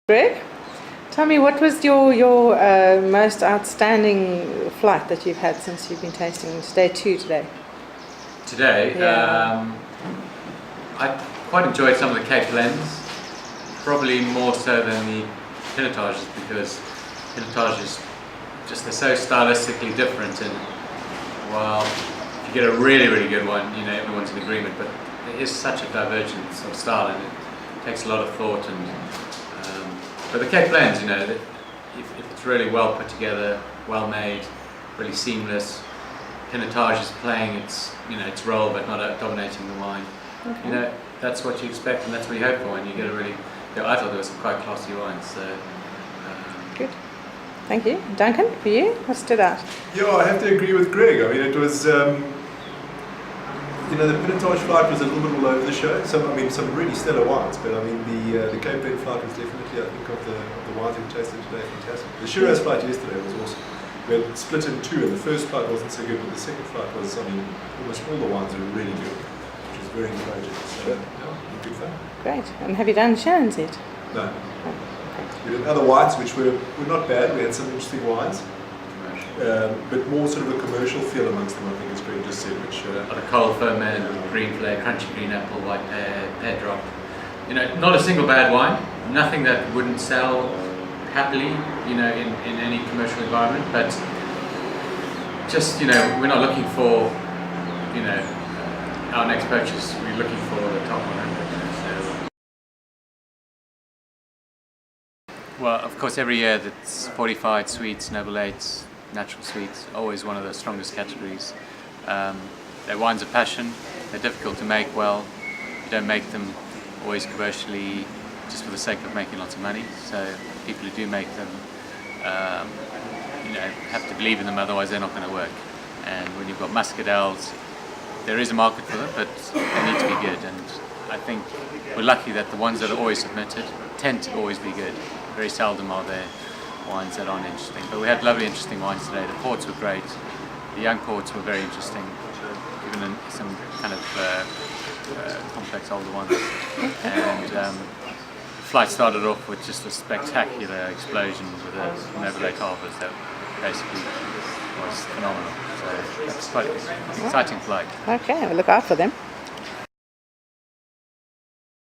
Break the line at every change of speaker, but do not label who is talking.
Greg, tell me, what was your most outstanding flight that you've had since you've been tasting? It's day 2 today.
Today,
Yeah.
I quite enjoyed some of the Cape blends, probably more so than the pinotages, because pinotages just, they're so stylistically different, and while if you get a really good one, you know, everyone's in agreement, but there is such a divergence of style and it takes a lot of thought. And but the Cape blends, you know, if it's really well put together, well made, really seamless, pinotage is playing its, you know, its role but not dominating the wine.
Okay.
You know, that's what you expect and that's what you hope for, and you get a really, you know, I thought there were some quite classy wines. So
Good. Thank you. Duncan, for you, what stood out?
Yeah, I have to agree with Greg. I mean, it was, you know, the pinotage flight was a little bit all over the show. Some really stellar wines, but I mean, the Cape Point flight was definitely, I think, of the wines we tasted today, fantastic. The Shiraz flight yesterday was awesome. We had split in two, and the first flight wasn't so good, but the second flight was, I mean, almost all the wines were really good, which was very encouraging. So, yeah, good fun.
Great. And have you done Shannon's yet?
No. We did other whites, which were not bad. We had some interesting wines. But more sort of a commercial feel amongst them, I think, as Greg just said, which
the cold ferment, green flake, crunchy green apple, white pear drop. You know, not a single bad wine, nothing that wouldn't sell happily, you know, in any commercial environment, but just, you know, we're not looking for, you know, our next purchase, we're looking for the top 100. Well, of course, every year that's fortified sweets, noble eights, natural sweets, always one of the strongest categories. They're wines of passion, they're difficult to make well, you don't make them always commercially just for the sake of making lots of money, so people who do make them, you know, have to believe in them, otherwise they're not going to work. And when you've got muscadels, there is a market for them, but they need to be good, and I think we're lucky that the ones that are always submitted tend to always be good. Very seldom are there wines that aren't interesting, but we had lovely interesting wines today. The ports were great, the young ports were very interesting, even some kind of complex older ones. And the flight started off with just a spectacular explosion with a noble eight harvest that basically was phenomenal. So that's quite an exciting flight.
Okay, we'll look out for them.